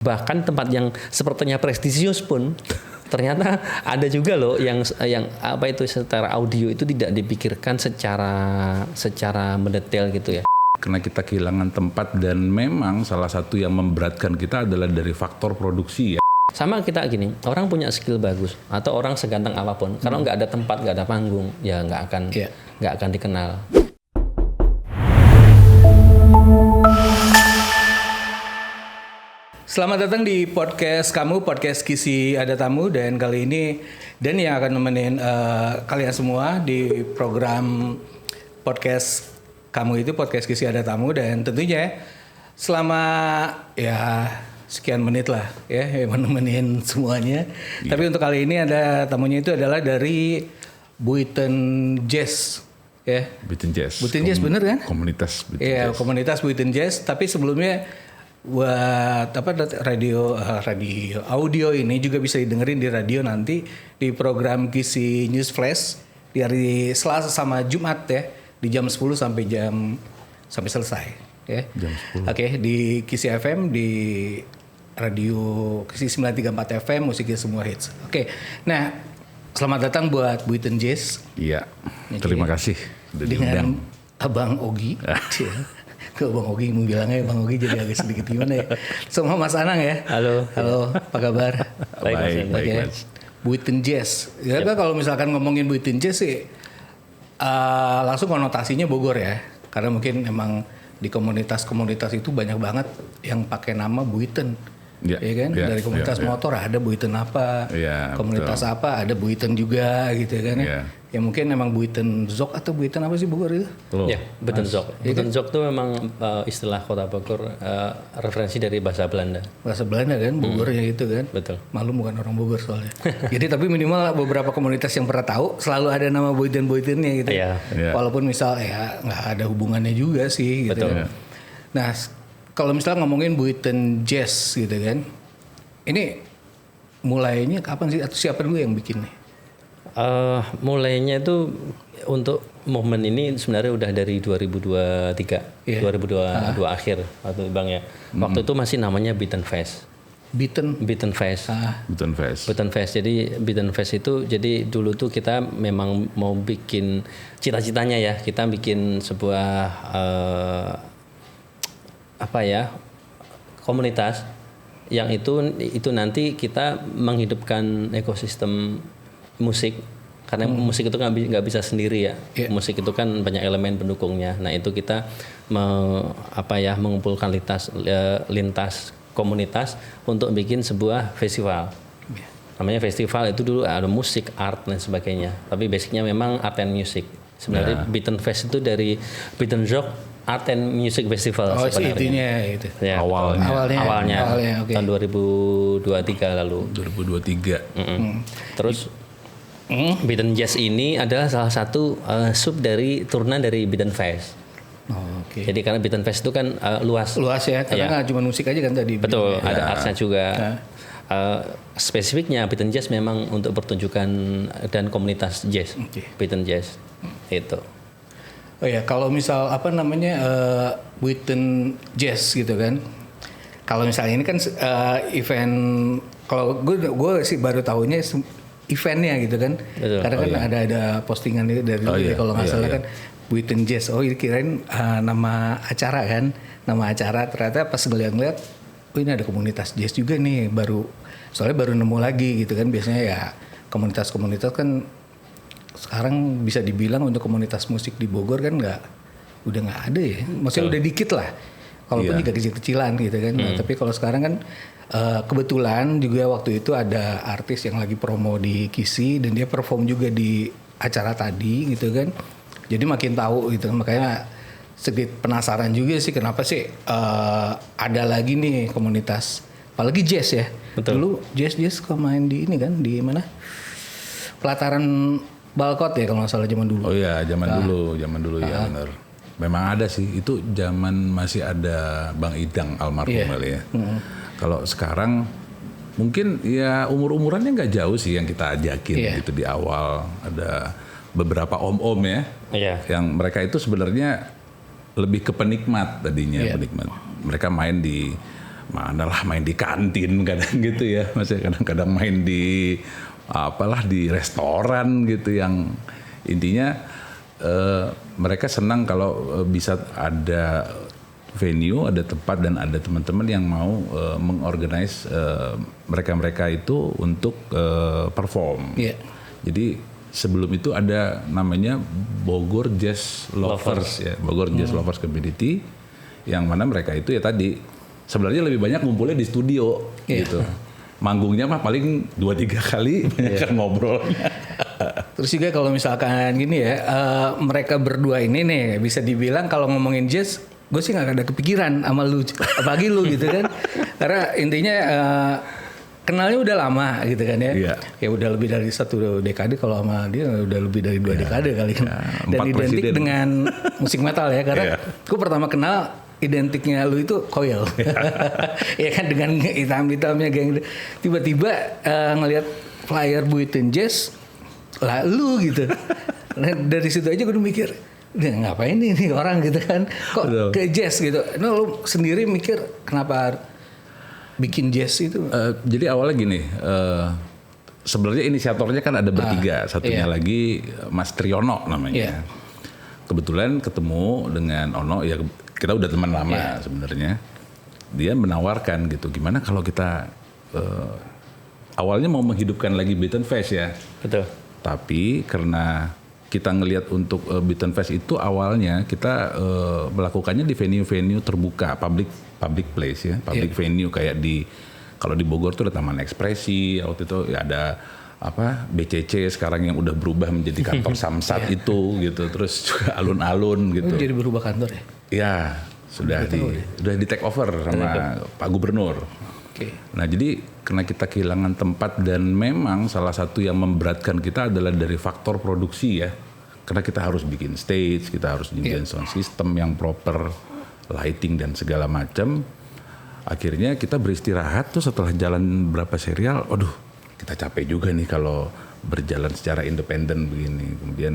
Bahkan tempat yang sepertinya prestisius pun ternyata ada juga loh yang apa itu secara audio itu tidak dipikirkan secara mendetail gitu ya. Karena kita kehilangan tempat dan memang salah satu yang memberatkan kita adalah dari faktor produksi ya. Sama kita gini, orang punya skill bagus atau orang seganteng apapun, kalau nggak ada tempat, nggak ada panggung, ya nggak akan dikenal. Selamat datang di podcast kamu, podcast Kisi Ada Tamu, dan kali ini Denny yang akan nemenin kalian semua di program podcast kamu itu, podcast Kisi Ada Tamu, dan tentunya selama ya sekian menit lah ya yang menemenin semuanya. Yeah. Tapi untuk kali ini ada tamunya itu adalah dari Buiten Jazz. Ya. Buiten Jazz. Buiten Jazz bener kan? Komunitas Buiten Jazz. Iya, komunitas Buiten Jazz. Tapi sebelumnya buat radio audio ini juga bisa didengerin di radio nanti di program Kisi News Flash di hari Selasa sama Jumat ya di jam 10 sampai selesai ya. Jam 10. Oke, di Kisi FM di radio Kisi 934 FM musiknya semua hits. Oke. Nah, selamat datang buat Buiten Jazz. Iya. Terima kasih sudah dengan diundang. Abang Ogi. Ke Bang Ogi, mau bilangnya Bang Ogi jadi agak sedikit gimana ya. Sama Mas Anang ya. Halo, apa kabar? Baik. Buiten Jazz. Ya kan kalau misalkan ngomongin Buiten Jazz sih langsung konotasinya Bogor ya. Karena mungkin emang di komunitas-komunitas itu banyak banget yang pakai nama Buiten. Ya kan? Dari komunitas motor ada Buiten apa, komunitas betul. Apa ada Buiten juga gitu kan ya. Ya mungkin emang Buiten Zok atau Buiten apa sih Bogor itu? Ya, Buiten Zok. Buiten Zok itu memang istilah kota Bogor, referensi dari bahasa Belanda. Bahasa Belanda kan, Bogornya itu kan. Betul. Malu bukan orang Bogor soalnya. Jadi tapi minimal beberapa komunitas yang pernah tahu selalu ada nama Buiten-Buitennya gitu. Iya. Walaupun misal ya nggak ada hubungannya juga sih gitu. Betul. Nah, kalau misalnya ngomongin Buiten Jazz gitu kan, ini mulainya kapan sih atau siapa dulu yang bikin nih? Mulainya itu untuk momen ini sebenarnya udah dari 2023, 2022 akhir atau Bang ya. Waktu itu masih namanya Buiten Fest. Buiten Fest. Buiten Fest. Jadi Buiten Fest itu jadi dulu tuh kita memang mau bikin cita-citanya ya, kita bikin sebuah komunitas yang itu nanti kita menghidupkan ekosistem musik karena musik itu nggak bisa sendiri ya. Musik itu kan banyak elemen pendukungnya. Nah itu kita mengumpulkan lintas komunitas untuk bikin sebuah festival. Namanya festival itu dulu ada musik, art dan sebagainya. Tapi basicnya memang art and music. Sebenarnya Buiten Fest itu dari Buiten Zok Art and Music Festival sebenarnya. Itu. Ya, awalnya okay. Tahun 2023 lalu. 2023. Terus Buiten Jazz ini adalah salah satu sub dari turunan dari Buiten Fest. Okay. Jadi karena Buiten Fest itu kan luas ya, karena nggak cuma musik aja kan tadi. Betul, ada artsnya juga. Spesifiknya Buiten Jazz memang untuk pertunjukan dan komunitas jazz. Buiten Jazz itu. Oh ya, kalau misal Buiten Jazz gitu kan. Kalau misalnya ini kan event, kalau gue sih baru tahunya eventnya gitu kan. Betul. Karena kan ada postingan itu dari kalau nggak salah kan Buiten Jazz. Oh ini kirain nama acara kan, nama acara. Ternyata pas ngeliat, oh ini ada komunitas jazz juga nih soalnya baru nemu lagi gitu kan. Biasanya ya komunitas-komunitas kan sekarang bisa dibilang untuk komunitas musik di Bogor kan udah nggak ada ya. Maksudnya udah dikit lah. Kalaupun juga kecil-kecilan gitu kan. Nah, tapi kalau sekarang kan kebetulan juga waktu itu ada artis yang lagi promo di Kisi dan dia perform juga di acara tadi gitu kan. Jadi makin tahu gitu. Makanya sedikit penasaran juga sih kenapa sih ada lagi nih komunitas apalagi jazz ya. Betul. Dulu jazz kok main di ini kan di mana? Pelataran Balkot ya kalau nggak salah zaman dulu. Oh iya, zaman dulu ya benar. Memang ada sih, itu zaman masih ada Bang Idang almarhum kali ya. Kalau sekarang mungkin ya umur-umurannya nggak jauh sih yang kita ajakin gitu di awal. Ada beberapa om-om ya, yang mereka itu sebenarnya lebih ke penikmat tadinya, penikmat. Mereka main di manalah main di kantin kadang gitu ya, masih kadang-kadang main di di restoran gitu, yang intinya mereka senang kalau bisa ada venue, ada tempat dan ada teman-teman yang mau mengorganize mereka itu untuk perform. Yeah. Jadi sebelum itu ada namanya Bogor Jazz Lovers ya, Bogor Jazz Lovers Community, yang mana mereka itu ya tadi sebenarnya lebih banyak ngumpulnya di studio gitu. Manggungnya mah paling 2-3 kali, kan ngobrolnya. Terus juga kalau misalkan gini ya, mereka berdua ini nih bisa dibilang kalau ngomongin jazz, gue sih nggak ada kepikiran sama lu, apalagi lu gitu kan. Karena intinya kenalnya udah lama gitu kan ya. Yeah. Ya udah lebih dari 1 dekade, kalau sama dia udah lebih dari 2 dekade kali kan. Dan identik dengan musik metal ya, karena gue pertama kenal identiknya lu itu Coil. Ya kan, dengan hitam-hitamnya geng. Tiba-tiba ngelihat flyer Buitin Jazz, lah lu gitu. Nah, dari situ aja gue udah mikir, dia ngapain nih orang gitu kan, kok ke jazz gitu. Nah, lu sendiri mikir kenapa bikin jazz itu? Jadi awalnya gini, sebenarnya inisiatornya kan ada bertiga, satunya lagi Mas Triono namanya. Kebetulan ketemu dengan Ono, ya kita udah teman lama sebenarnya. Dia menawarkan gitu, gimana kalau kita awalnya mau menghidupkan lagi Beaten Fest ya. Betul. Tapi karena kita ngelihat untuk Beaten Fest itu awalnya kita melakukannya di venue-venue terbuka, public place ya, public venue, kayak kalau di Bogor tuh ada Taman Ekspresi, waktu itu ya ada BCC sekarang yang udah berubah menjadi kantor Samsat itu gitu, terus juga alun-alun gitu. Jadi berubah kantor ya? Ya, sudah di take over sama Pak Gubernur. Nah, jadi karena kita kehilangan tempat, dan memang salah satu yang memberatkan kita adalah dari faktor produksi ya. Karena kita harus bikin stage, kita harus bikin sound system yang proper, lighting dan segala macam. Akhirnya kita beristirahat tuh setelah jalan berapa serial, aduh kita capek juga nih kalau berjalan secara independen begini. Kemudian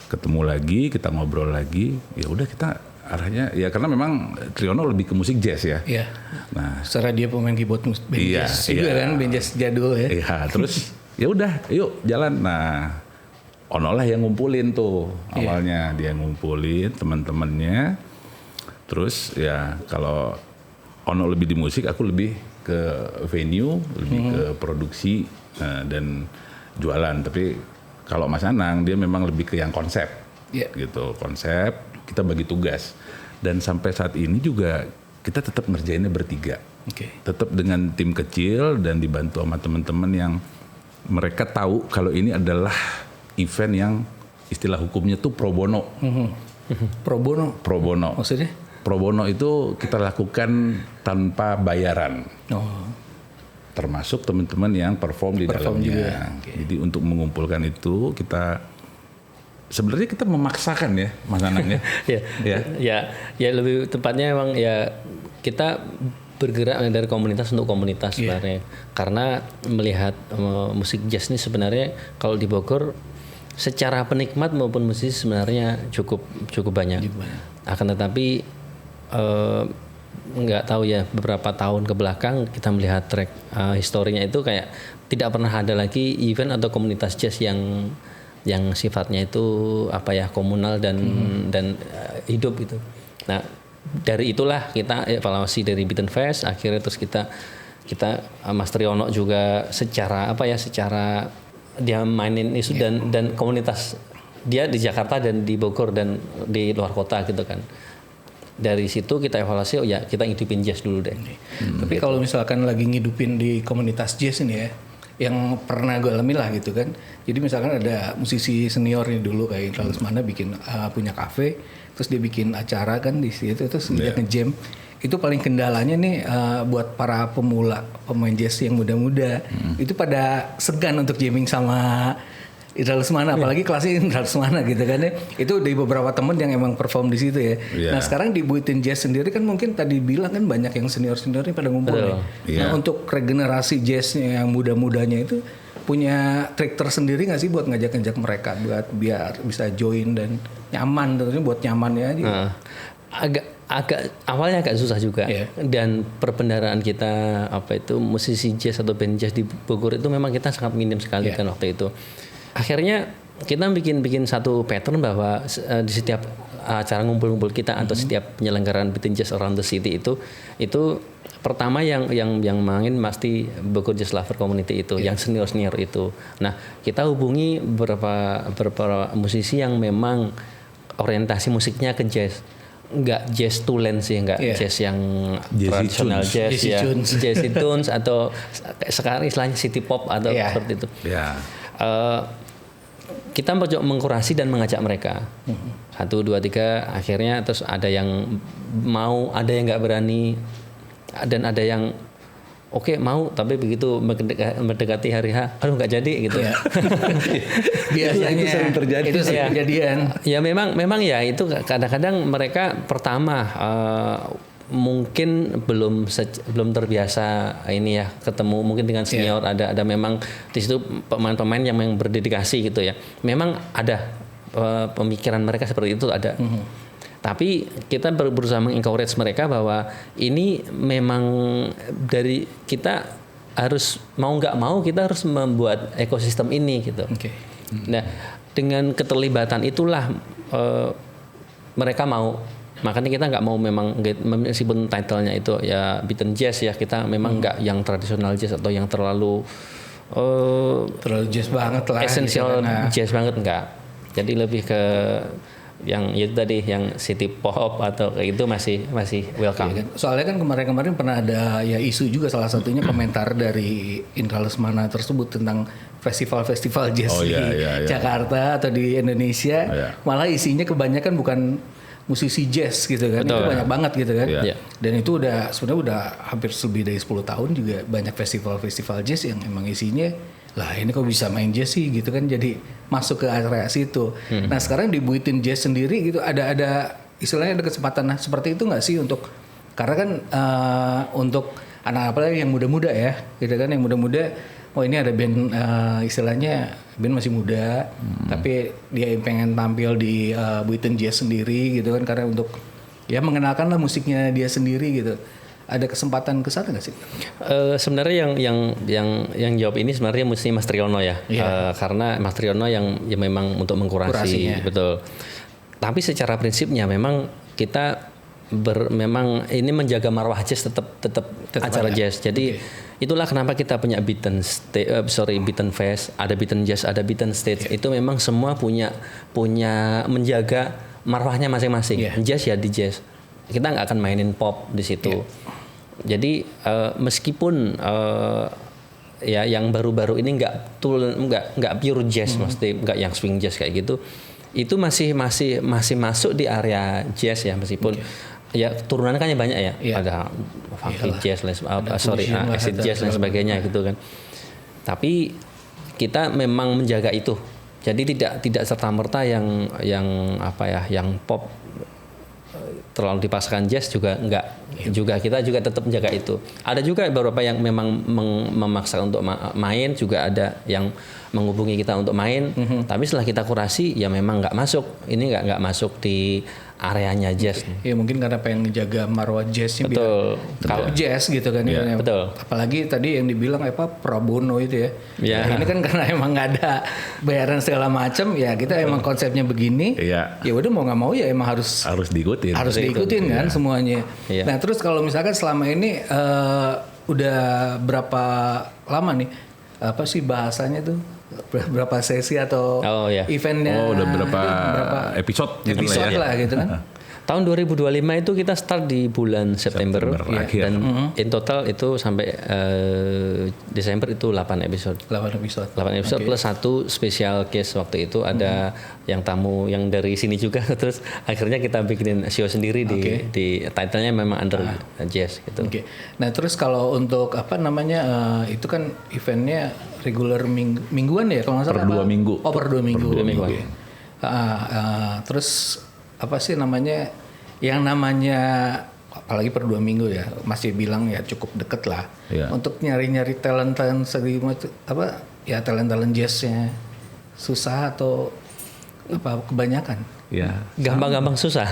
ketemu lagi, kita ngobrol lagi, ya udah kita arahnya ya, karena memang Triono lebih ke musik jazz ya. Iya. Nah, secara dia pemain keyboard band jazz juga kan, band jazz jadul ya. Iya, terus ya udah, yuk jalan. Nah, Ono lah yang ngumpulin tuh awalnya, dia ngumpulin teman-temannya. Terus ya kalau Ono lebih di musik, aku lebih ke venue, lebih ke produksi dan jualan. Tapi kalau Mas Anang dia memang lebih ke yang konsep, gitu, konsep. Kita bagi tugas, dan sampai saat ini juga kita tetap ngerjainnya bertiga, tetap dengan tim kecil dan dibantu sama teman-teman yang mereka tahu kalau ini adalah event yang istilah hukumnya tuh pro bono. Pro bono maksudnya? Pro bono itu kita lakukan tanpa bayaran. Termasuk teman-teman yang perform di dalamnya. Jadi untuk mengumpulkan itu kita sebenarnya kita memaksakan ya, Mas Anang ya. ya lebih tepatnya emang ya kita bergerak dari komunitas untuk komunitas sebenarnya. Karena melihat musik jazz ini sebenarnya kalau di Bogor secara penikmat maupun musisi sebenarnya cukup banyak. Akan tetapi nggak tahu ya, beberapa tahun ke belakang kita melihat track historinya itu kayak tidak pernah ada lagi event atau komunitas jazz yang sifatnya itu komunal dan hidup gitu. Nah, dari itulah kita evaluasi dari Beaten Fest, akhirnya terus kita Mas Triono juga secara dia mainin isu dan komunitas dia di Jakarta dan di Bogor dan di luar kota gitu kan. Dari situ kita evaluasi, kita hidupin jazz dulu deh. Tapi kalau misalkan lagi ngidupin di komunitas jazz ini ya, yang pernah gue alami lah gitu kan. Jadi misalkan ada musisi senior nih dulu kayak Indra Lesmana bikin punya kafe, terus dia bikin acara kan di situ, terus dia nge-jam. Itu paling kendalanya nih buat para pemula pemain jazz yang muda-muda, itu pada segan untuk jamming sama Indra Lesmana, apalagi kelasnya Indra Lesmana gitu kan ya. Itu dari beberapa temen yang emang perform di situ ya. Nah sekarang di Buitin Jazz sendiri kan mungkin tadi bilang kan banyak yang senior-seniornya pada ngumpul nih. Nah untuk regenerasi jazznya yang muda-mudanya itu punya trik tersendiri nggak sih buat ngajak-ngajak mereka buat biar bisa join dan nyaman, tentunya buat nyamannya aja. awalnya agak susah juga. Dan perbendaharaan kita musisi jazz atau band jazz di Bogor itu memang kita sangat minim sekali kan waktu itu. Akhirnya kita bikin satu pattern bahwa di setiap acara ngumpul-ngumpul kita atau setiap penyelenggaraan Beaten Jazz Around the City itu pertama yang main pasti Bogor Jazz Lover Community itu, yang senior itu. Nah, kita hubungi beberapa musisi yang memang orientasi musiknya ke jazz. Enggak jazz tulen sih, enggak jazz yang tradisional jazz ya. Jazz tunes atau sekarang istilahnya city pop atau seperti itu. Kita mencoba mengkurasi dan mengajak mereka. 1, 2, 3 akhirnya terus ada yang mau, ada yang enggak berani. Dan ada yang oke, mau, tapi begitu mendekati hari H, aduh nggak jadi gitu. Biasanya itu sering terjadi. Itu sering kejadian. Ya memang ya itu kadang-kadang mereka pertama mungkin belum terbiasa ini ya ketemu mungkin dengan senior, ada memang di situ pemain-pemain yang memang berdedikasi gitu ya. Memang ada pemikiran mereka seperti itu ada. Tapi kita berusaha mengencourage mereka bahwa ini memang dari kita harus mau nggak mau kita harus membuat ekosistem ini gitu. Nah, dengan keterlibatan itulah mereka mau. Makanya kita nggak mau memang meskipun title-nya itu ya Beaten Jazz ya, kita memang nggak yang tradisional jazz atau yang terlalu jazz banget lah. Essential jazz banget enggak. Jadi lebih ke yang itu tadi yang city pop atau kayak itu masih welcome. Iya kan? Soalnya kan kemarin pernah ada ya isu juga, salah satunya komentar dari Indra Lesmana tersebut tentang festival jazz di Jakarta atau di Indonesia, malah isinya kebanyakan bukan musisi jazz gitu kan. Betul. Itu banyak banget gitu kan. Dan itu sebenarnya udah hampir lebih dari 10 tahun juga banyak festival jazz yang emang isinya lah ini kok bisa main jazz sih gitu kan, jadi masuk ke area situ. Nah sekarang di Beaten Jazz sendiri gitu ada istilahnya ada kesempatan seperti itu nggak sih untuk, karena kan untuk anak apalagi yang muda-muda ya gitu kan, yang muda-muda ini ada band istilahnya band masih muda tapi dia pengen tampil di Beaten Jazz sendiri gitu kan, karena untuk ya mengenalkan lah musiknya dia sendiri gitu. Ada kesempatan ke sana nggak sih? Sebenarnya yang jawab ini sebenarnya mesti Mas Triyono ya, karena Mas Triyono yang memang untuk mengkurasi, betul. Tapi secara prinsipnya memang kita memang ini menjaga marwah jazz tetap acara jazz. Jadi itulah kenapa kita punya Beaten Fest, ada Beaten Jazz, ada Beaten Stage. Itu memang semua punya menjaga marwahnya masing-masing. Jazz ya di jazz. Kita nggak akan mainin pop di situ. Jadi meskipun ya yang baru-baru ini nggak pure jazz, mesti nggak yang swing jazz kayak gitu, itu masih masuk di area jazz ya, meskipun ya turunannya kan banyak ya, ada funky jazz, acid jazz dan sebagainya gitu kan. Tapi kita memang menjaga itu, jadi tidak serta-merta yang pop terlalu dipaksakan jazz juga enggak. Juga kita juga tetap menjaga itu. Ada juga beberapa yang memang memaksa untuk main, juga ada yang menghubungi kita untuk main. Tapi setelah kita kurasi ya memang enggak masuk. Ini enggak masuk di areanya jazz. Ya mungkin karena pengen ngejaga marwah jazznya biar kalau jazz gitu kan. Betul. Apalagi tadi yang dibilang pro bono itu ya. Nah, ini kan karena emang nggak ada bayaran segala macam ya, kita emang konsepnya begini. Ya udah mau nggak mau ya emang harus diikutin. Harus diikutin kan semuanya. Nah terus kalau misalkan selama ini udah berapa lama nih bahasanya tuh? Berapa sesi atau eventnya? Udah berapa episode lah gitu kan. Tahun 2025 itu kita start di bulan September dan in total itu sampai Desember itu 8 episode. 8 episode plus 1 special case waktu itu ada yang tamu yang dari sini juga, terus akhirnya kita bikinin show sendiri di title-nya memang under jazz gitu. Nah, terus kalau untuk itu kan eventnya regular mingguan ya kalau nggak salah. Per 2 minggu. Per 2 minggu. Terus apa sih namanya, yang namanya apalagi per 2 minggu ya, masih bilang ya cukup deket lah untuk nyari talent jazznya susah atau kebanyakan. Ya. Gampang-gampang susah.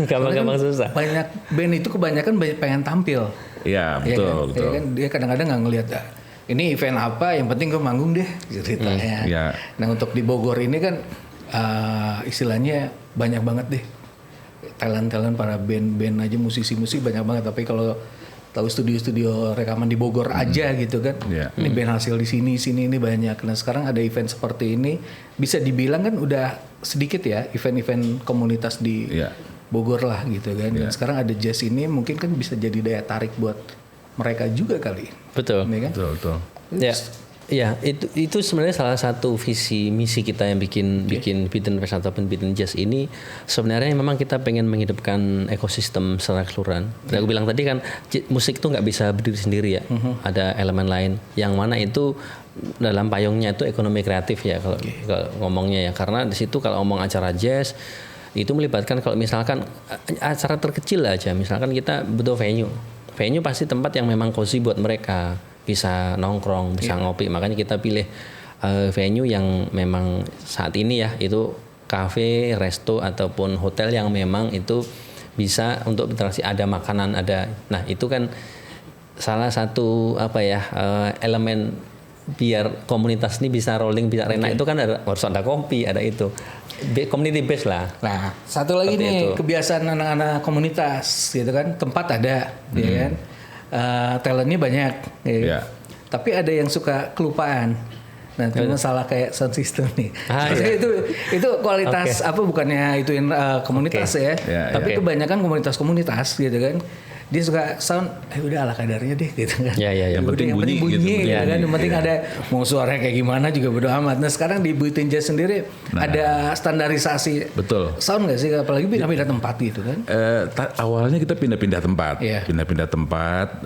Gampang-gampang susah. Banyak band itu kebanyakan pengen tampil. Iya, betul, betul. Ya kan? Dia kadang-kadang nggak ngelihat ini event apa, yang penting gue manggung deh ceritanya. Ya. Nah, untuk di Bogor ini kan istilahnya banyak banget deh. Talent-talent para band-band aja, musisi-musik banyak banget. Tapi kalau tahu studio-studio rekaman di Bogor aja gitu kan. Ini band hasil di sini ini banyak. Nah, sekarang ada event seperti ini, bisa dibilang kan udah sedikit ya event-event komunitas di Bogor lah gitu kan. Dan sekarang ada jazz ini mungkin kan bisa jadi daya tarik buat mereka juga kali. Betul. Ini kan? Betul. Ya, itu sebenarnya salah satu visi misi kita yang bikin Beaten Fest ataupun Beaten Jazz ini. Sebenarnya memang kita pengen menghidupkan ekosistem secara keseluruhan. Aku bilang tadi kan musik itu nggak bisa berdiri sendiri ya. Ada elemen lain yang mana itu dalam payungnya itu ekonomi kreatif ya kalau ngomongnya ya. Karena di situ kalau ngomong acara jazz itu melibatkan, kalau misalkan acara terkecil aja, misalkan kita butuh venue pasti tempat yang memang cozy buat mereka, bisa nongkrong, bisa ngopi. Makanya kita pilih venue yang memang saat ini ya itu cafe, resto ataupun hotel yang memang itu bisa untuk berinteraksi, ada makanan, ada. Nah, itu kan salah satu elemen biar komunitas ini bisa rolling, bisa enak. Itu kan harus ada kopi, ada itu. Community based lah. Nah, satu lagi nih kebiasaan anak-anak komunitas gitu kan, tempat ada, ya kan, talentnya banyak, ya. Tapi ada yang suka kelupaan. Nah, itu masalah kayak sound system nih. Itu kualitas bukannya ituin komunitas ya, tapi kebanyakan komunitas gitu kan. Dia suka sound, udah ala kadarnya deh gitu kan. Yang penting bunyi gitu kan. Yang penting ada mau suaranya kayak gimana juga bodo amat. Nah, sekarang di Beaten Jazz sendiri ada standarisasi. Betul. Sound nggak sih, apalagi pindah-pindah tempat gitu kan? Awalnya kita pindah-pindah tempat. Pindah-pindah tempat.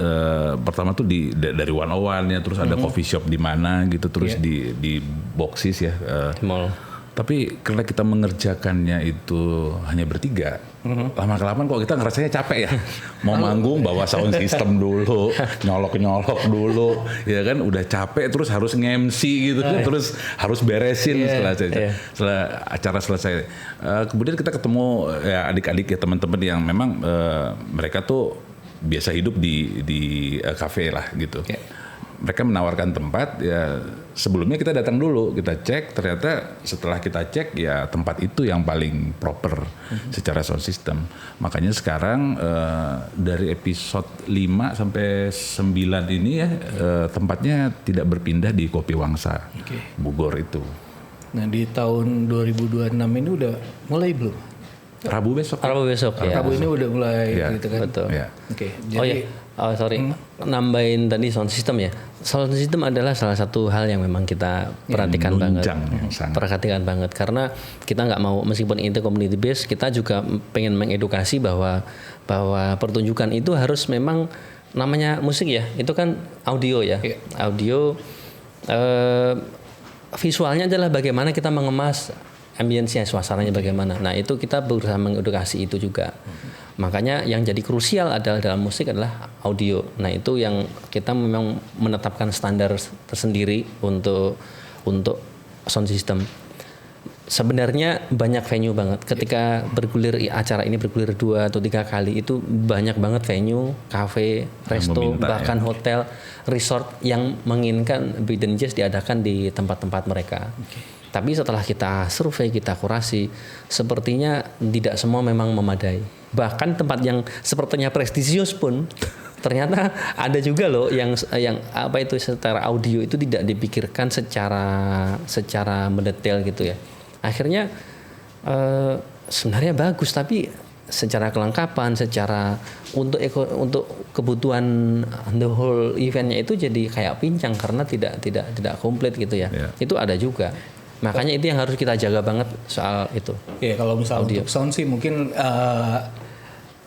Pertama tuh dari 101 ya, terus ada coffee shop di mana gitu, terus di Boxes ya. Mall. Tapi karena kita mengerjakannya itu hanya bertiga, lama-kelamaan kok kita ngerasanya capek ya. Mau manggung bawa sound system dulu, nyolok-nyolok dulu, ya kan udah capek, terus harus nge-MC gitu kan, terus harus beresin setelah acara selesai. Kemudian kita ketemu ya adik-adik ya, teman-teman yang memang mereka tuh biasa hidup di kafe lah gitu. Mereka menawarkan tempat, ya sebelumnya kita datang dulu, kita cek, ternyata setelah kita cek ya tempat itu yang paling proper secara sound system. Makanya sekarang dari episode 5 sampai 9 ini ya tempatnya tidak berpindah di Kopi Wangsa, Bogor itu. Nah, di tahun 2026 ini udah mulai belum? Rabu besok. Rabu ini udah mulai gitu kan. Betul. Jadi nambahin tadi sound system ya. Sound system adalah salah satu hal yang memang kita perhatikan banget. Perhatikan banget karena kita nggak mau, meskipun itu community based, kita juga pengen mengedukasi bahwa pertunjukan itu harus memang namanya musik ya. Itu kan audio ya. Audio visualnya adalah bagaimana kita mengemas ambience-nya, suasananya bagaimana. Nah, itu kita berusaha mengedukasi itu juga. Makanya yang jadi krusial adalah dalam musik adalah audio. Nah, itu yang kita memang menetapkan standar tersendiri untuk sound system. Sebenarnya banyak venue banget. Ketika acara ini bergulir 2 atau 3 kali, itu banyak banget venue, cafe, resto, bahkan hotel, resort yang menginginkan Beaten Jazz diadakan di tempat-tempat mereka. Tapi setelah kita survei, kita kurasi, sepertinya tidak semua memang memadai. Bahkan tempat yang sepertinya prestisius pun ternyata ada juga loh yang secara audio itu tidak dipikirkan secara mendetail gitu ya. Akhirnya sebenarnya bagus, tapi secara kelengkapan, secara untuk kebutuhan the whole eventnya itu jadi kayak pincang karena tidak komplit gitu ya. Itu ada juga. Makanya itu yang harus kita jaga banget soal itu. Ya, kalau misalnya audio. Untuk sound sih mungkin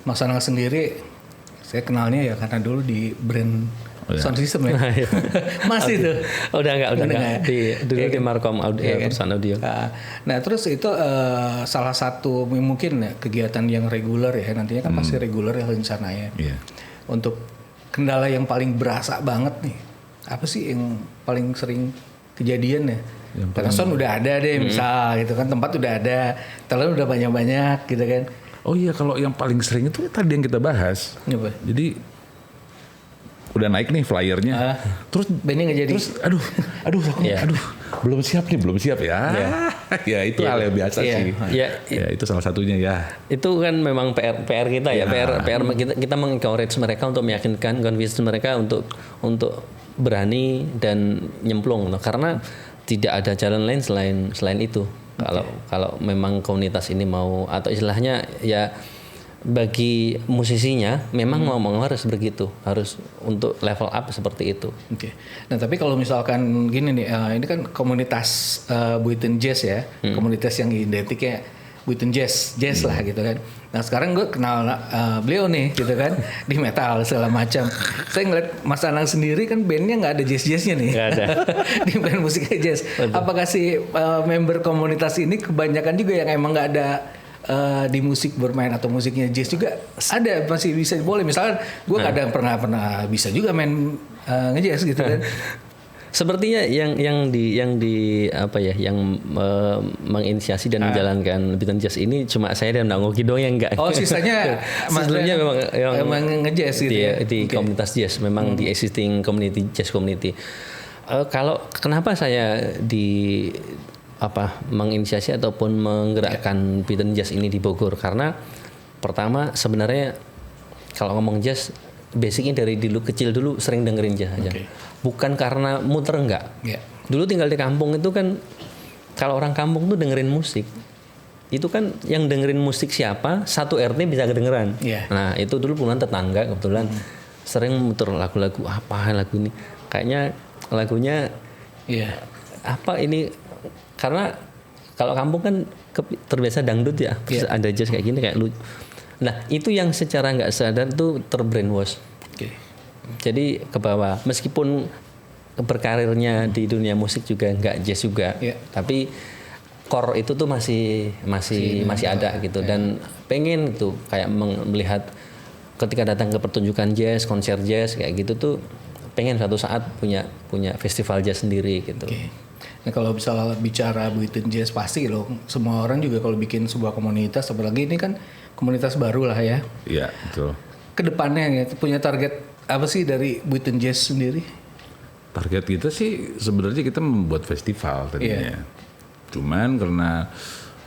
Mas Anang sendiri saya kenalnya ya karena dulu di brand sound system ya. Masih tuh. Udah enggak. Dulu di Markom audio, perusahaan audio. Nah, terus itu salah satu mungkin kegiatan yang reguler ya, nantinya kan pasti reguler ya rencananya. Untuk kendala yang paling berasa banget nih, apa sih yang paling sering kejadian ya. Karena sound udah ada deh misal gitu kan, tempat udah ada, talent udah banyak gitu kan. Oh iya, kalau yang paling sering itu tadi yang kita bahas. Apa? Jadi udah naik nih flyernya, terus bandnya nggak jadi. Terus aduh belum siap ya. Ya itu hal yang biasa sih. Ya itu salah satunya ya. Itu kan memang PR kita ya. PR kita mengencourage mereka untuk meyakinkan, convince mereka untuk berani dan nyemplung. Nah, karena tidak ada jalan lain selain itu. Kalau memang komunitas ini mau, atau istilahnya ya bagi musisinya memang mau harus begitu, harus untuk level up seperti itu. Oke. Nah tapi kalau misalkan gini nih, ini kan komunitas Buiten Jazz ya, komunitas yang identiknya Buiten Jazz lah gitu kan. Nah sekarang gue kenal beliau nih gitu kan di metal segala macam. Saya ngeliat Mas Anang sendiri kan bandnya nggak ada jazz-jazznya nih. Nggak ada. Di band musiknya jazz. Betul. Apakah si member komunitas ini kebanyakan juga yang emang nggak ada di musik bermain atau musiknya jazz juga ada, masih bisa boleh. Misalkan gue kadang pernah bisa juga main nge-jazz gitu kan. Sepertinya yang menginisiasi dan menjalankan Buiten Jazz ini cuma saya dan Ngoki doang yang enggak. Oh sisanya sebenarnya memang nge-jazz gitu di komunitas jazz, memang di existing community, jazz community. Kalau kenapa saya menginisiasi ataupun menggerakkan Buiten Jazz ini di Bogor, karena pertama sebenarnya kalau ngomong jazz basicnya dari dulu kecil dulu sering dengerin jazz aja. Bukan karena muter enggak. Dulu tinggal di kampung itu kan, kalau orang kampung tuh dengerin musik itu kan yang dengerin musik siapa, satu RT bisa kedengeran. Nah itu dulu pulang tetangga kebetulan sering muter lagu-lagu apa, lagu ini kayaknya lagunya apa ini. Karena kalau kampung kan terbiasa dangdut ya, terus ada jazz kayak gini kayak lucu. Nah itu yang secara nggak sadar tuh terbrainwash. Jadi ke bawah, meskipun berkarirnya di dunia musik juga nggak jazz juga, tapi core itu tuh masih ada gitu. Dan pengen tuh kayak melihat ketika datang ke pertunjukan jazz, konser jazz kayak gitu tuh, pengen suatu saat punya festival jazz sendiri gitu. Nah kalau misalnya bicara Buiten Jazz pasti loh, semua orang juga kalau bikin sebuah komunitas, apalagi ini kan komunitas baru lah ya. Iya betul. Kedepannya punya target apa sih dari Buiten Jazz sendiri? Target kita sih sebenarnya kita membuat festival tadinya. Cuman karena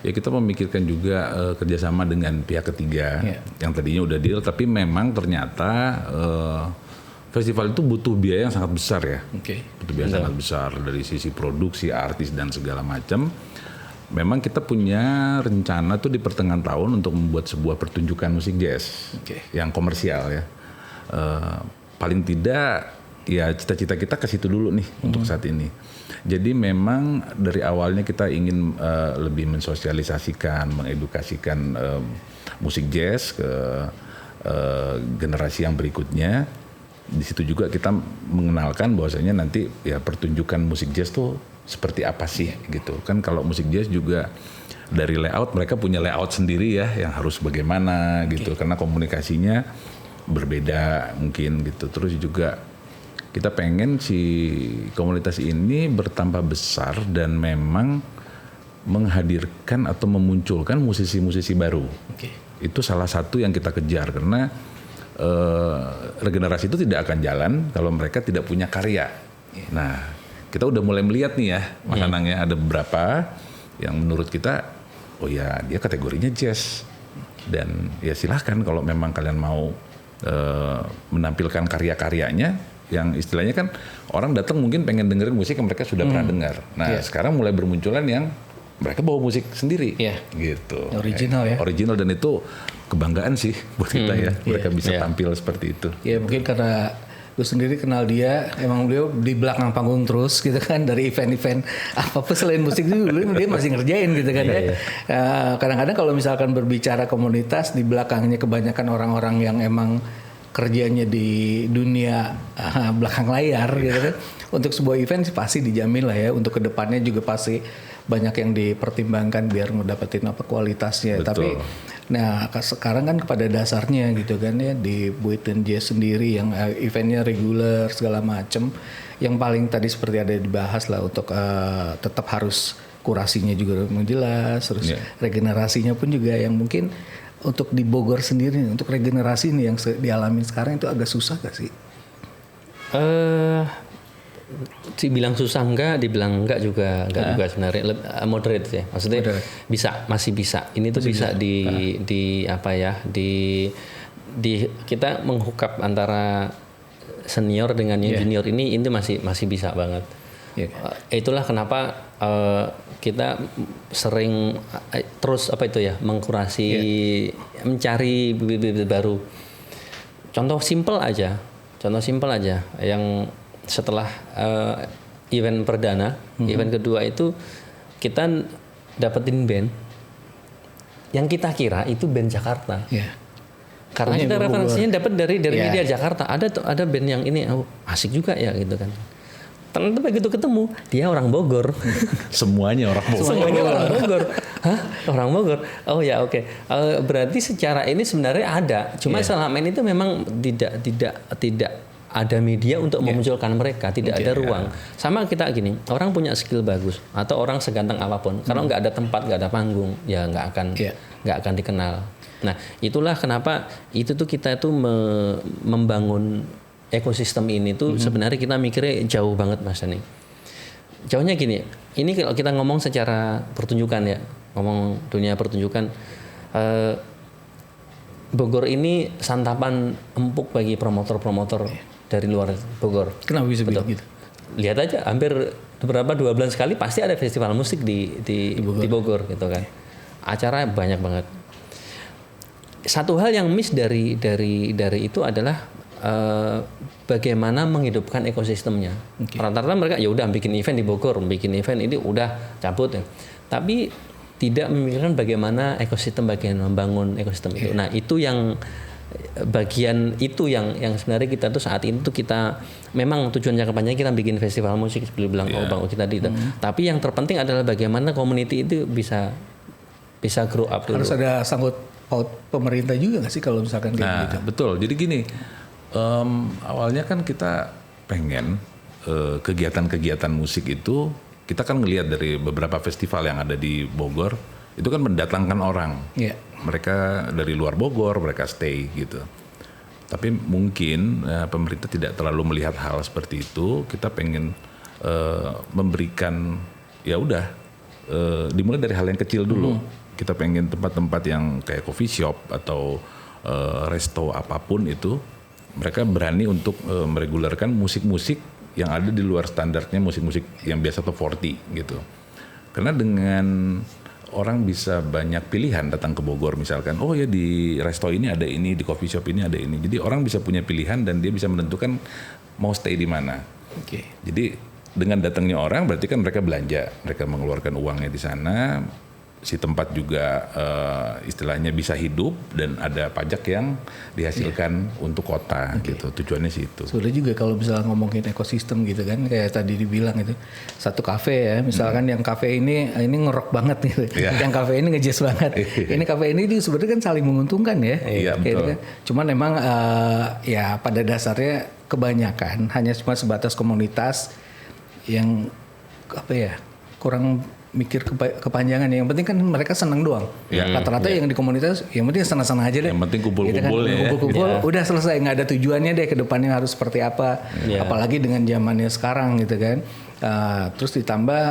ya kita memikirkan juga kerjasama dengan pihak ketiga yang tadinya udah deal, tapi memang ternyata festival itu butuh biaya yang sangat besar ya. Butuh biaya sangat besar dari sisi produksi, artis dan segala macam. Memang kita punya rencana tuh di pertengahan tahun untuk membuat sebuah pertunjukan musik jazz yang komersial ya. Paling tidak ya cita-cita kita ke situ dulu nih untuk saat ini. Jadi memang dari awalnya kita ingin lebih mensosialisasikan, mengedukasikan musik jazz ke generasi yang berikutnya. Di situ juga kita mengenalkan bahwasanya nanti ya pertunjukan musik jazz tuh seperti apa sih gitu. Kan kalau musik jazz juga dari layout, mereka punya layout sendiri ya yang harus bagaimana gitu, karena komunikasinya berbeda mungkin gitu. Terus juga kita pengen si komunitas ini bertambah besar dan memang menghadirkan atau memunculkan musisi-musisi baru. Itu salah satu yang kita kejar, karena regenerasi itu tidak akan jalan kalau mereka tidak punya karya. Nah, kita udah mulai melihat nih ya, Mas Anang ya, ada beberapa yang menurut kita, oh ya dia kategorinya jazz. Dan ya silahkan kalau memang kalian mau menampilkan karya-karyanya, yang istilahnya kan orang datang mungkin pengen dengerin musik yang mereka sudah pernah dengar. Nah sekarang mulai bermunculan yang mereka bawa musik sendiri, gitu. Original ya. Original, dan itu kebanggaan sih buat kita ya. Mereka bisa tampil seperti itu. Ya mungkin karena gue sendiri kenal dia, emang beliau di belakang panggung terus gitu kan, dari event-event apa-apa selain musik dulu dia masih ngerjain gitu kan ya. Kadang-kadang kalau misalkan berbicara komunitas, di belakangnya kebanyakan orang-orang yang emang kerjanya di dunia belakang layar gitu kan. Untuk sebuah event sih pasti dijamin lah ya, untuk kedepannya juga pasti banyak yang dipertimbangkan biar ngedapetin apa kualitasnya. Betul. Tapi Nah sekarang kan pada dasarnya gitu kan ya di Boyton Jazz sendiri yang eventnya reguler segala macem, yang paling tadi seperti ada dibahas lah untuk tetap harus kurasinya juga jelas, terus regenerasinya pun juga yang mungkin untuk di Bogor sendiri untuk regenerasi nih yang dialami sekarang itu agak susah gak sih? Dibilang susah enggak, dibilang enggak juga sebenarnya moderate ya. Maksudnya masih bisa. Ini tuh bisa di apa ya? Di kita menghukap antara senior dengan yang junior ini masih bisa banget. Itulah kenapa kita sering terus mengkurasi, mencari bibit-bibit baru. Contoh simpel aja yang setelah event perdana, event kedua itu kita dapetin band yang kita kira itu band Jakarta. Karena kita referensinya dapat dari media Jakarta. Ada band yang ini asik juga ya gitu kan. Ternyata begitu ketemu dia orang Bogor. Semuanya orang Bogor. Hah? Orang Bogor? Oh ya oke. Berarti secara ini sebenarnya ada. Cuma selama ini itu memang tidak ada media untuk memunculkan mereka, tidak ada ruang. Sama kita gini, orang punya skill bagus atau orang seganteng apapun, kalau nggak ada tempat, nggak ada panggung, ya nggak akan dikenal. Nah, itulah kenapa itu tuh kita tuh membangun ekosistem ini tuh sebenarnya kita mikirnya jauh banget Mas Dani. Jauhnya gini, ini kalau kita ngomong secara pertunjukan ya, ngomong dunia pertunjukan, Bogor ini santapan empuk bagi promotor-promotor dari luar Bogor. Kenapa bisa begitu? Lihat aja, hampir beberapa 2 bulan sekali pasti ada festival musik di Bogor gitu kan. Acara banyak banget. Satu hal yang miss dari itu adalah bagaimana menghidupkan ekosistemnya. Rata-rata mereka ya udah bikin event di Bogor, bikin event ini udah cabut ya. Tapi tidak memikirkan bagaimana bagian membangun ekosistem itu. Nah, itu yang bagian itu yang sebenarnya kita tuh saat ini tuh kita memang tujuan jangka panjang kita bikin festival musik seperti bilang Bang Uki tadi itu. Tapi yang terpenting adalah bagaimana community itu bisa grow up dulu. Harus ada sangkut paut pemerintah juga nggak sih kalau misalkan kayak gitu? Betul. Jadi gini, awalnya kan kita pengen kegiatan-kegiatan musik itu kita kan ngelihat dari beberapa festival yang ada di Bogor itu kan mendatangkan orang. Mereka dari luar Bogor, mereka stay gitu. Tapi mungkin pemerintah tidak terlalu melihat hal seperti itu. Kita pengen memberikan dimulai dari hal yang kecil dulu. Kita pengen tempat-tempat yang kayak coffee shop atau resto apapun itu, mereka berani untuk meregulerkan musik-musik yang ada di luar standarnya musik-musik yang biasa top 40 gitu. Karena dengan orang bisa banyak pilihan datang ke Bogor misalkan, oh ya di resto ini ada ini, di coffee shop ini ada ini. Jadi orang bisa punya pilihan dan dia bisa menentukan mau stay di mana. Jadi dengan datangnya orang berarti kan mereka belanja, mereka mengeluarkan uangnya di sana. Si tempat juga istilahnya bisa hidup dan ada pajak yang dihasilkan untuk kota gitu. Tujuannya sih itu. Sudah juga kalau misalnya ngomongin ekosistem gitu kan, kayak tadi dibilang itu satu kafe ya, misalkan yang kafe ini ngerok banget gitu, yang kafe ini ngejazz banget, ini kafe ini sebenarnya kan saling menguntungkan ya. Betul. Kan. Cuman memang ya pada dasarnya kebanyakan hanya cuma sebatas komunitas yang kurang mikir kepanjangan. Yang penting kan mereka senang doang. Rata-rata yang di komunitas yang penting senang-senang aja deh. Yang penting kumpul-kumpul kumpul-kumpul udah selesai, nggak ada tujuannya deh ke depannya harus seperti apa. Apalagi dengan zamannya sekarang gitu kan. Terus ditambah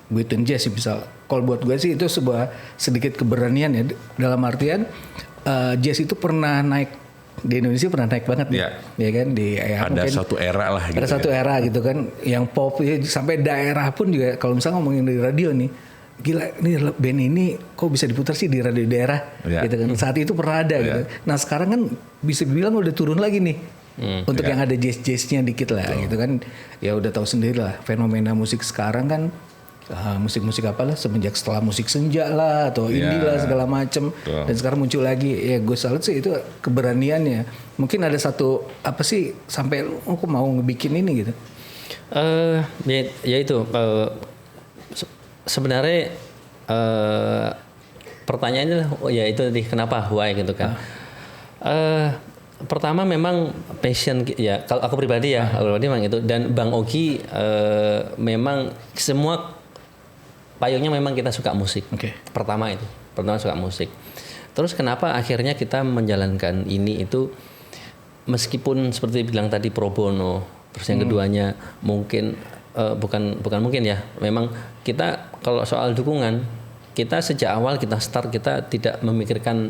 Boyton Jazz bisa. Kalau buat gue sih itu sebuah sedikit keberanian ya, dalam artian jazz itu pernah naik di Indonesia, pernah naik banget ya kan, ada satu era lah gitu. Ada satu era gitu kan, yang pop sampai daerah pun juga. Kalau misalnya ngomongin di radio nih, gila nih band ini kok bisa diputar sih di radio daerah gitu kan. Saat itu pernah ada gitu. Nah sekarang kan bisa dibilang udah turun lagi nih. Untuk yang ada jazz-jazznya dikit lah gitu kan. Ya udah tahu sendiri lah fenomena musik sekarang kan. Musik-musik apalah semenjak setelah musik senja lah atau indie lah segala macem, dan sekarang muncul lagi. Ya gue salut sih itu keberaniannya. Mungkin ada satu apa sih sampai aku mau ngebikin ini gitu. Ya itu sebenarnya pertanyaannya ya itu tadi kenapa why gitu kan. Pertama memang passion ya, kalau aku pribadi memang itu, dan Bang Ogi memang semua payungnya memang kita suka musik. Pertama suka musik. Terus kenapa akhirnya kita menjalankan ini itu meskipun seperti bilang tadi pro bono. Terus yang keduanya mungkin bukan mungkin ya, memang kita kalau soal dukungan, kita sejak awal kita start kita tidak memikirkan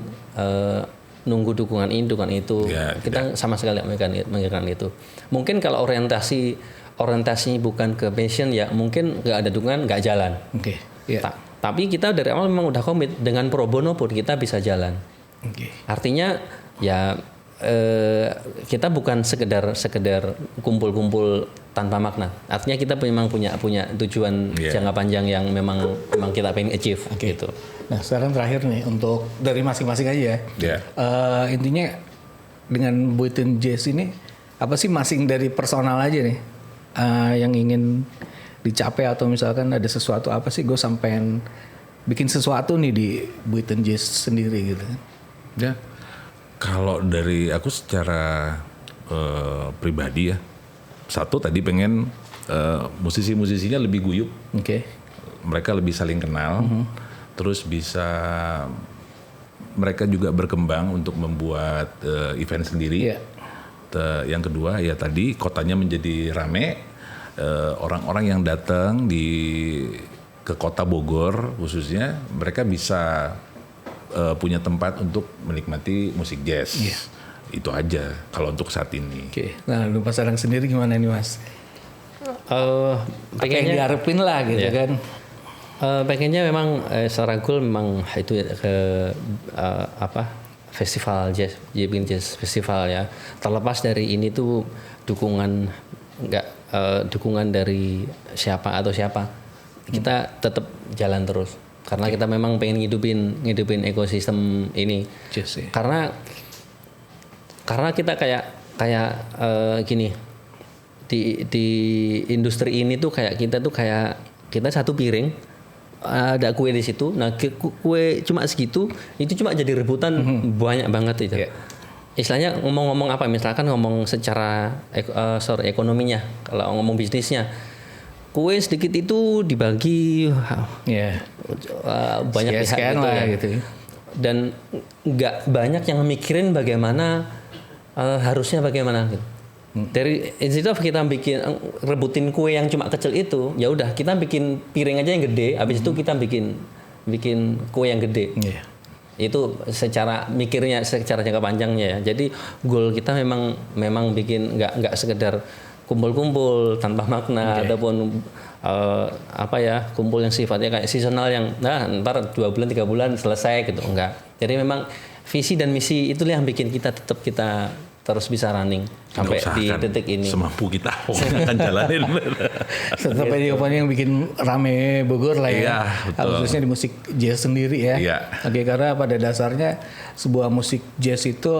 nunggu dukungan ini, dukungan itu. Kita sama sekali memikirkan itu. Mungkin kalau orientasinya bukan ke passion ya, mungkin nggak ada dukungan, nggak jalan. Tapi kita dari awal memang udah komit, dengan pro bono pun kita bisa jalan. Artinya ya kita bukan sekedar kumpul-kumpul tanpa makna. Artinya kita memang punya tujuan jangka panjang yang memang kita pengen achieve gitu. Nah sekarang terakhir nih untuk dari masing-masing aja ya. Intinya dengan Buiten Jazz ini apa sih masing dari personal aja nih yang ingin dicapai, atau misalkan ada sesuatu apa sih gue sampein bikin sesuatu nih di Buiten Jazz sendiri gitu. Ya kalau dari aku secara pribadi ya, satu tadi pengen musisi-musisinya lebih guyup. Mereka lebih saling kenal. Terus bisa mereka juga berkembang untuk membuat event sendiri. Yang kedua ya tadi kotanya menjadi rame, orang-orang yang datang ke kota Bogor khususnya mereka bisa punya tempat untuk menikmati musik jazz. Itu aja kalau untuk saat ini. Nah lu Mas Adang sendiri gimana nih Mas? Pengen diharapin lah gitu kan. Pengennya memang secara goal memang itu ke festival jazz, JBN Jazz Festival ya. Terlepas dari ini tuh dukungan dari siapa, kita tetap jalan terus. Karena kita memang pengen ngidupin ekosistem ini. Karena kita kayak gini, di industri ini tuh kayak kita satu piring. Ada kue di situ, nah kue cuma segitu, itu cuma jadi rebutan banyak banget itu. Istilahnya ngomong apa, misalkan ngomong secara ekonominya, kalau ngomong bisnisnya, kue sedikit itu dibagi banyak pihak gitu. Dan nggak banyak yang mikirin bagaimana harusnya bagaimana gitu. Dari instead of kita rebutin kue yang cuma kecil itu, ya udah kita bikin piring aja yang gede, habis itu kita bikin kue yang gede. Itu secara mikirnya, secara jangka panjangnya ya. Jadi goal kita memang bikin nggak sekedar kumpul-kumpul tanpa makna ataupun kumpul yang sifatnya kayak seasonal yang ntar 2 bulan 3 bulan selesai gitu, enggak. Jadi memang visi dan misi itulah yang bikin kita tetap terus bisa running sampai di titik ini. Semampu kita akan jalanin. Sampai di yang bikin rame Bogor lah ya. Khususnya di musik jazz sendiri ya. Karena pada dasarnya sebuah musik jazz itu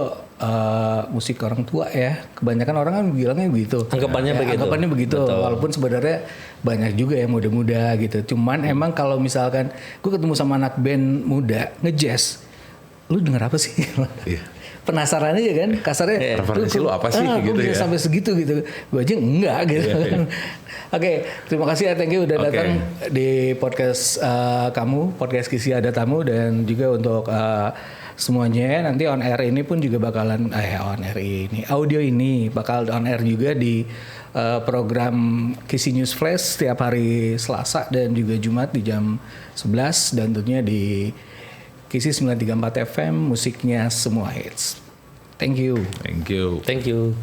musik orang tua ya. Kebanyakan orang kan bilangnya begitu. Anggapannya begitu. Betul. Walaupun sebenarnya banyak juga yang muda-muda gitu. Cuman emang kalau misalkan gue ketemu sama anak band muda nge-jazz, lu denger apa sih? Penasaran aja kan, kasarnya referensi lu apa sih gitu ya, sampai segitu gitu, gue aja enggak gitu kan. Oke, terima kasih ya, thank you udah datang di podcast kamu, podcast Kisi Ada Tamu, dan juga untuk semuanya nanti on air ini pun juga bakalan audio ini bakal on air juga di program Kisi News Flash setiap hari Selasa dan juga Jumat di jam 11, dan tentunya di Kisi 934 FM, musiknya semua hits. Thank you. Thank you. Thank you.